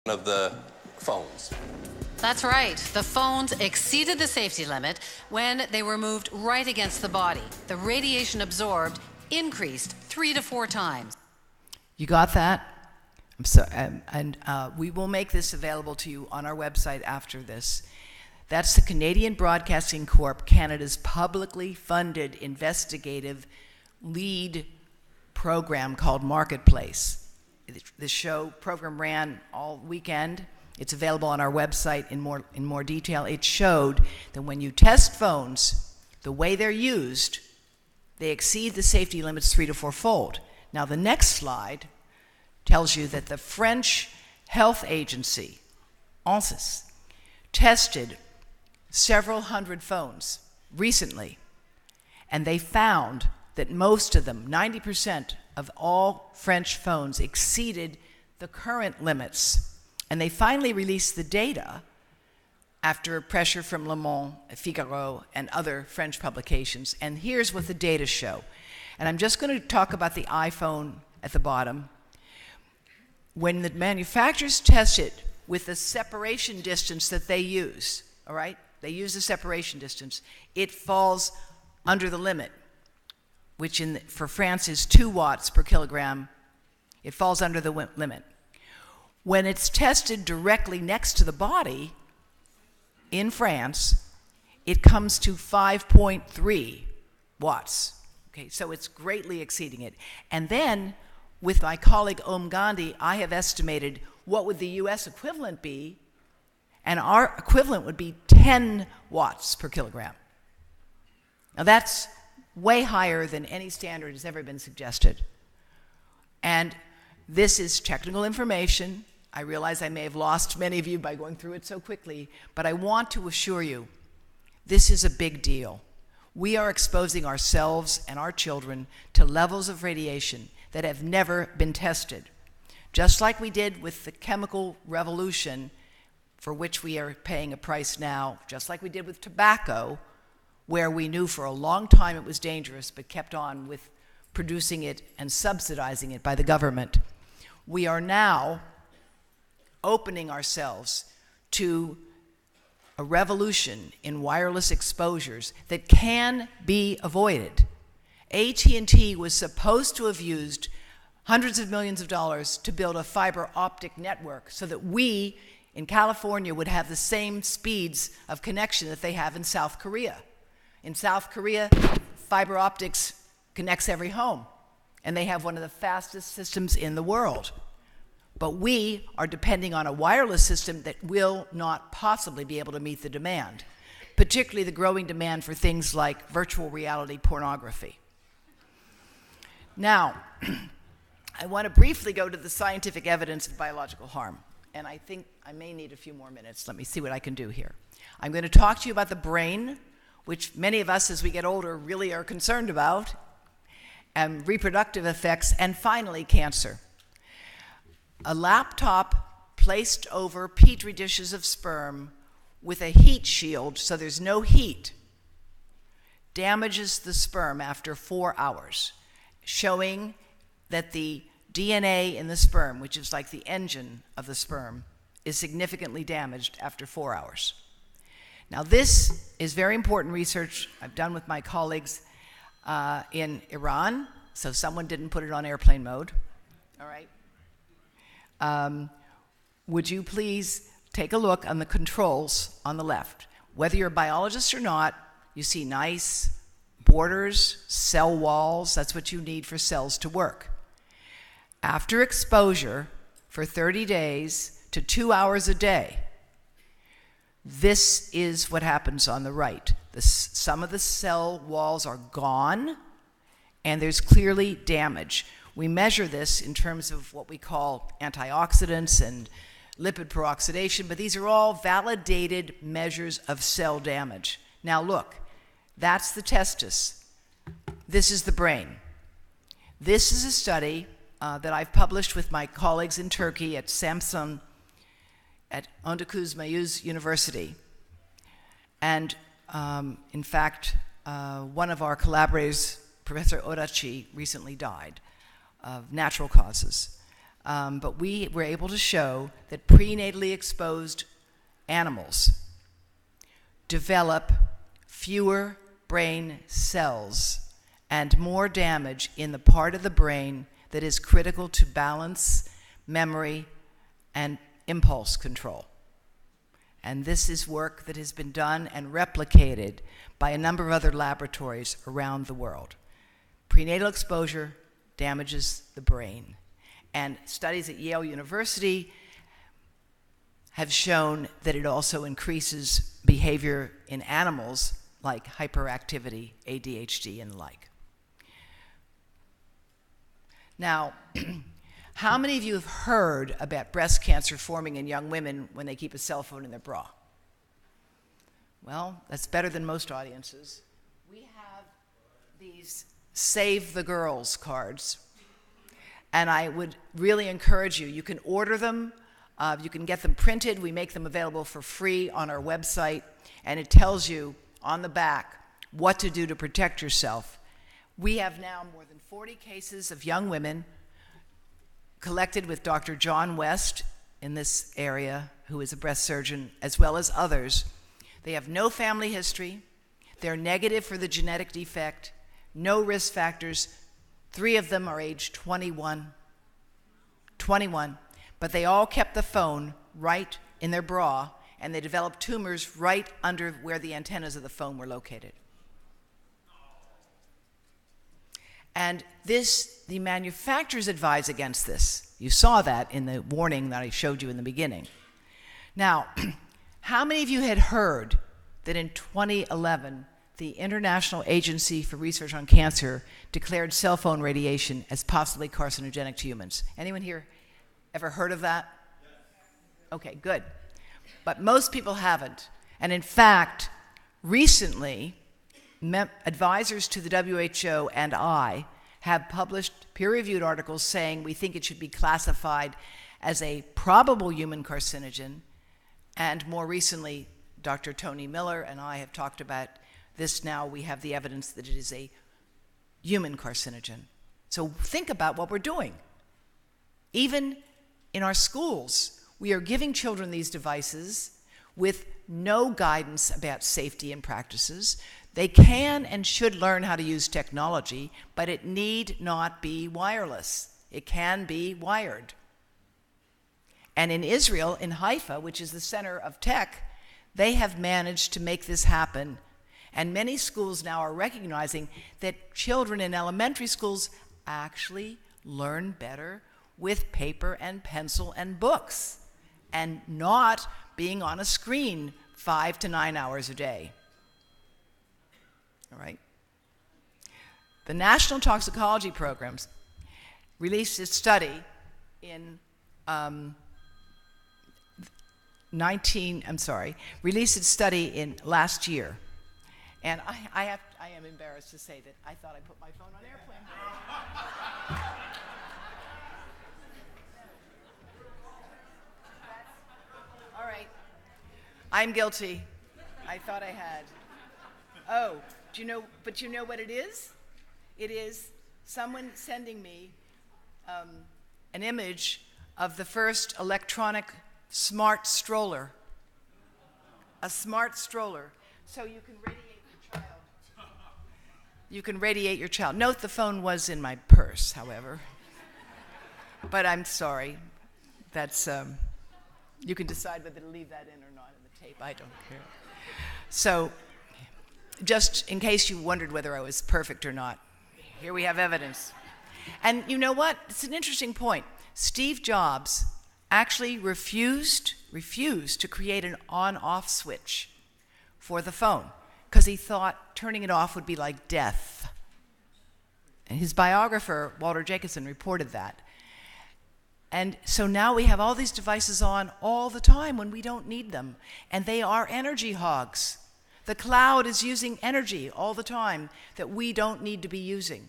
of the phones. That's right. The phones exceeded the safety limit when they were moved right against the body. The radiation absorbed increased 3 to 4 times. You got that? We will make this available to you on our website after this. That's the Canadian Broadcasting Corp, Canada's publicly funded investigative lead program called Marketplace. The program ran all weekend. It's available on our website in more detail. It showed that when you test phones, the way they're used, they exceed the safety limits 3 to 4-fold. Now the next slide tells you that the French health agency, ANSES, tested several hundred phones recently, and they found that most of them, 90% of all French phones, exceeded the current limits. And they finally released the data after pressure from Le Monde, Figaro, and other French publications. And here's what the data show. And I'm just going to talk about the iPhone at the bottom. When the manufacturers test it with the separation distance that they use, all right? They use the separation distance. It falls under the limit, which for France is 2 watts per kilogram. It falls under the limit. When it's tested directly next to the body in France, it comes to 5.3 watts. Okay, so it's greatly exceeding it. And then, with my colleague Om Gandhi, I have estimated what would the US equivalent be, and our equivalent would be 10 watts per kilogram. Now that's way higher than any standard has ever been suggested. And this is technical information. I realize I may have lost many of you by going through it so quickly, but I want to assure you, this is a big deal. We are exposing ourselves and our children to levels of radiation that have never been tested. Just like we did with the chemical revolution, for which we are paying a price now, just like we did with tobacco, where we knew for a long time it was dangerous, but kept on with producing it and subsidizing it by the government. We are now opening ourselves to a revolution in wireless exposures that can be avoided. AT&T was supposed to have used hundreds of millions of dollars to build a fiber optic network so that we in California would have the same speeds of connection that they have in South Korea. In South Korea, fiber optics connects every home, and they have one of the fastest systems in the world. But we are depending on a wireless system that will not possibly be able to meet the demand, particularly the growing demand for things like virtual reality pornography. Now, I want to briefly go to the scientific evidence of biological harm. And I think I may need a few more minutes. Let me see what I can do here. I'm going to talk to you about the brain, which many of us as we get older really are concerned about, and reproductive effects, and finally cancer. A laptop placed over petri dishes of sperm with a heat shield so there's no heat damages the sperm after 4 hours, showing that the DNA in the sperm, which is like the engine of the sperm, is significantly damaged after 4 hours. Now this is very important research I've done with my colleagues in Iran, so someone didn't put it on airplane mode, all right? Would you please take a look on the controls on the left? Whether you're a biologist or not, you see nice borders, cell walls. That's what you need for cells to work. After exposure for 30 days to 2 hours a day, this is what happens on the right. Some of the cell walls are gone, and there's clearly damage. We measure this in terms of what we call antioxidants and lipid peroxidation, but these are all validated measures of cell damage. Now look, that's the testis. This is the brain. This is a study that I've published with my colleagues in Turkey at Samsun, at Öndüküz Mayüz University. And in fact, one of our collaborators, Professor Orachi, recently died of natural causes. but we were able to show that prenatally exposed animals develop fewer brain cells and more damage in the part of the brain that is critical to balance, memory, and impulse control. And this is work that has been done and replicated by a number of other laboratories around the world. Prenatal exposure damages the brain. And studies at Yale University have shown that it also increases behavior in animals like hyperactivity, ADHD, and the like. Now, how many of you have heard about breast cancer forming in young women when they keep a cell phone in their bra? Well, that's better than most audiences. We have these Save the Girls cards, and I would really encourage you. You can order them. You can get them printed. We make them available for free on our website, and it tells you on the back what to do to protect yourself. We have now more than 40 cases of young women collected with Dr. John West in this area, who is a breast surgeon, as well as others. They have no family history. They're negative for the genetic defect, no risk factors. 3 of them are age 21, but they all kept the phone right in their bra, and they developed tumors right under where the antennas of the phone were located. And this, the manufacturers advise against this. You saw that in the warning that I showed you in the beginning. Now, how many of you had heard that in 2011, the International Agency for Research on Cancer declared cell phone radiation as possibly carcinogenic to humans? Anyone here ever heard of that? Okay, good. But most people haven't. And in fact, recently, advisors to the WHO and I have published peer-reviewed articles saying we think it should be classified as a probable human carcinogen. And more recently, Dr. Tony Miller and I have talked about this now. We have the evidence that it is a human carcinogen. So think about what we're doing. Even in our schools, we are giving children these devices with no guidance about safety and practices. They can and should learn how to use technology, but it need not be wireless. It can be wired. And in Israel, in Haifa, which is the center of tech, they have managed to make this happen. And many schools now are recognizing that children in elementary schools actually learn better with paper and pencil and books, and not being on a screen 5 to 9 hours a day. All right? The National Toxicology Programs released its study in released its study in last year. And I am embarrassed to say that I thought I put my phone on airplane mode. All right. I'm guilty. I thought I had. Oh, do you know what it is? It is someone sending me an image of the first electronic smart stroller. A smart stroller. So you can radiate your child. You can radiate your child. Note the phone was in my purse, however. But I'm sorry. That's, you can decide whether to leave that in or not in the tape. I don't care. So, just in case you wondered whether I was perfect or not, here we have evidence. And you know what? It's an interesting point. Steve Jobs actually refused to create an on-off switch for the phone because he thought turning it off would be like death. And his biographer, Walter Jacobson, reported that. And so now we have all these devices on all the time when we don't need them. And they are energy hogs. The cloud is using energy all the time that we don't need to be using.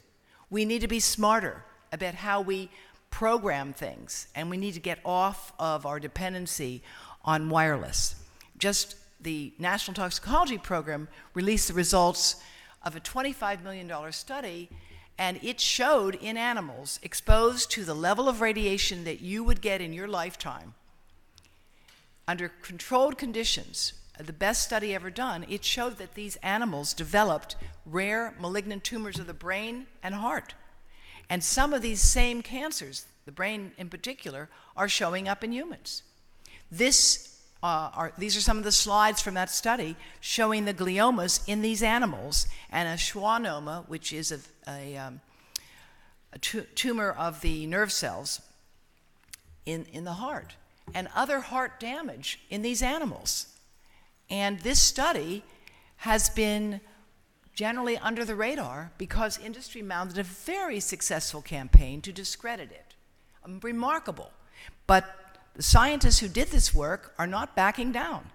We need to be smarter about how we program things, and we need to get off of our dependency on wireless. Just the National Toxicology Program released the results of a $25 million study, And it showed in animals exposed to the level of radiation that you would get in your lifetime, under controlled conditions, the best study ever done, it showed that these animals developed rare malignant tumors of the brain and heart. And some of these same cancers, the brain in particular, are showing up in humans. These are some of the slides from that study showing the gliomas in these animals, and a schwannoma, which is a tumor of the nerve cells in the heart, and other heart damage in these animals. And this study has been generally under the radar because industry mounted a very successful campaign to discredit it. Remarkable. But the scientists who did this work are not backing down.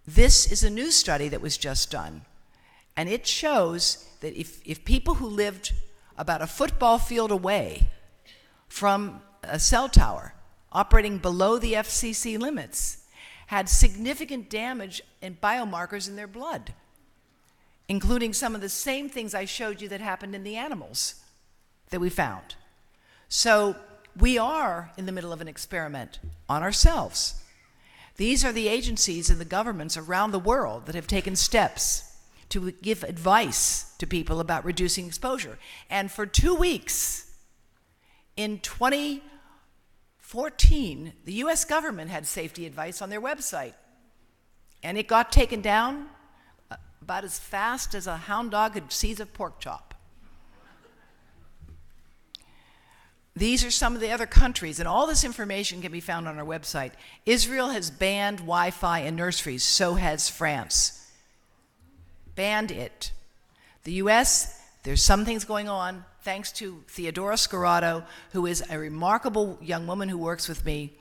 This is a new study that was just done, and it shows that if people who lived about a football field away from a cell tower operating below the FCC limits had significant damage in biomarkers in their blood, including some of the same things I showed you that happened in the animals that we found. So we are in the middle of an experiment on ourselves. These are the agencies and the governments around the world that have taken steps to give advice to people about reducing exposure. And for 2 weeks in 2014, the US government had safety advice on their website, and it got taken down about as fast as a hound dog could seize a pork chop. These are some of the other countries, and all this information can be found on our website. Israel has banned Wi-Fi in nurseries, so has France. Banned it. The US, there's some things going on, thanks to Theodora Scarrato, who is a remarkable young woman who works with me.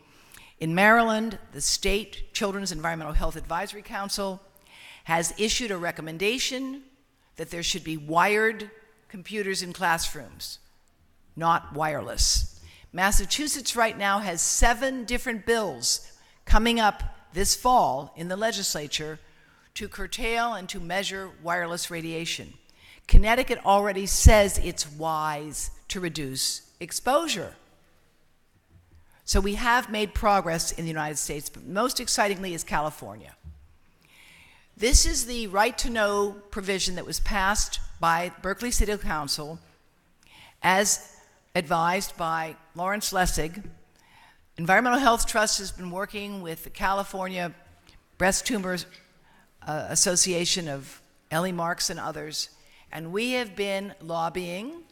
In Maryland, the State Children's Environmental Health Advisory Council has issued a recommendation that there should be wired computers in classrooms, not wireless. Massachusetts right now has 7 different bills coming up this fall in the legislature to curtail and to measure wireless radiation. Connecticut already says it's wise to reduce exposure. So we have made progress in the United States, but most excitingly is California. This is the right to know provision that was passed by Berkeley City Council as advised by Lawrence Lessig. Environmental Health Trust has been working with the California Breast Tumors Association of Ellie Marks and others, and we have been lobbying,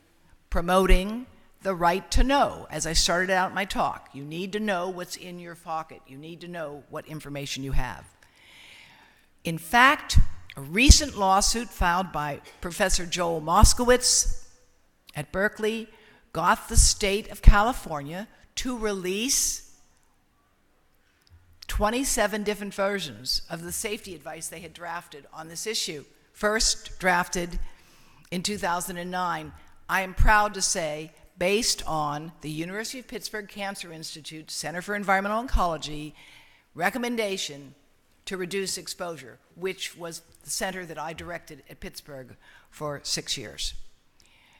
promoting the right to know. As I started out my talk, you need to know what's in your pocket. You need to know what information you have. In fact, a recent lawsuit filed by Professor Joel Moskowitz at Berkeley got the state of California to release 27 different versions of the safety advice they had drafted on this issue. First drafted in 2009, I am proud to say, based on the University of Pittsburgh Cancer Institute Center for Environmental Oncology recommendation to reduce exposure, which was the center that I directed at Pittsburgh for 6 years.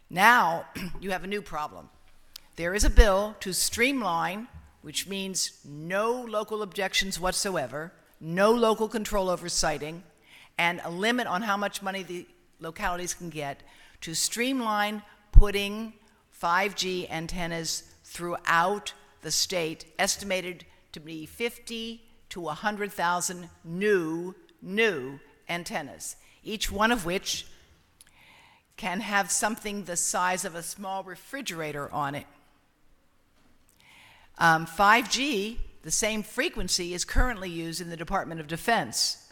Now, you have a new problem. There is a bill to streamline, which means no local objections whatsoever, no local control over siting, and a limit on how much money the localities can get, to streamline putting 5G antennas throughout the state, estimated to be 50 to 100,000 new antennas, each one of which can have something the size of a small refrigerator on it. 5G, the same frequency, is currently used in the Department of Defense.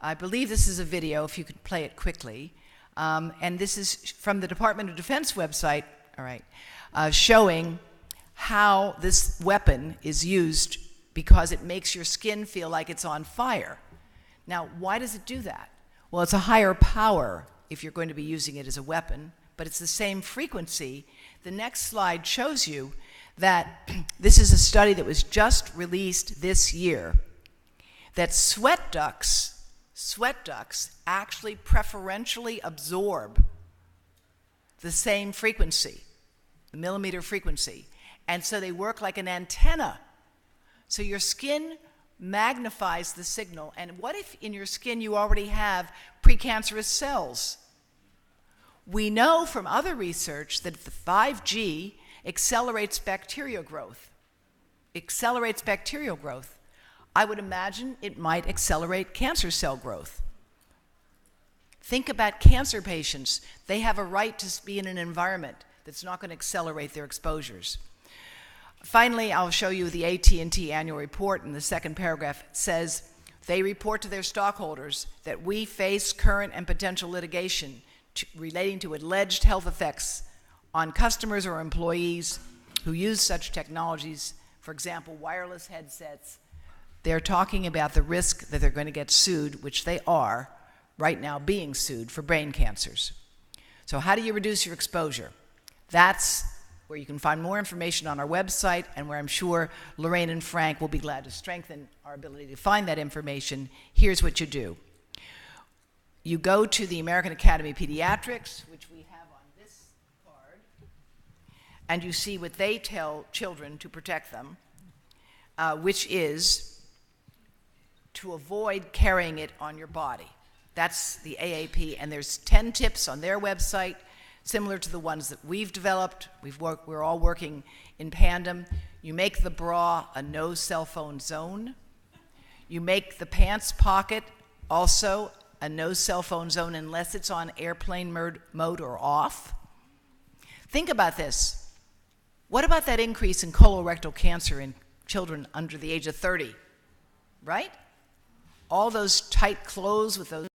I believe this is a video, if you could play it quickly. And this is from the Department of Defense website, all right, showing how this weapon is used because it makes your skin feel like it's on fire. Now, why does it do that? Well, it's a higher power if you're going to be using it as a weapon, but it's the same frequency. The next slide shows you that this is a study that was just released this year, that sweat ducts actually preferentially absorb the same frequency, the millimeter frequency. And so they work like an antenna. So your skin magnifies the signal. And what if in your skin you already have precancerous cells? We know from other research that the 5G accelerates bacterial growth. I would imagine it might accelerate cancer cell growth. Think about cancer patients. They have a right to be in an environment that's not going to accelerate their exposures. Finally, I'll show you the AT&T annual report. In the second paragraph, it says, they report to their stockholders that we face current and potential litigation relating to alleged health effects on customers or employees who use such technologies, for example, wireless headsets. They're talking about the risk that they're going to get sued, which they are right now being sued for brain cancers. So how do you reduce your exposure? That's where you can find more information on our website, and where I'm sure Lorraine and Frank will be glad to strengthen our ability to find that information. Here's what you do. You go to the American Academy of Pediatrics, which we have on this card, and you see what they tell children to protect them, which is to avoid carrying it on your body. That's the AAP, and there's 10 tips on their website, similar to the ones that we've developed. We're all working in tandem. You make the bra a no cell phone zone. You make the pants pocket also a no cell phone zone unless it's on airplane mode or off. Think about this. What about that increase in colorectal cancer in children under the age of 30, right? All those tight clothes with those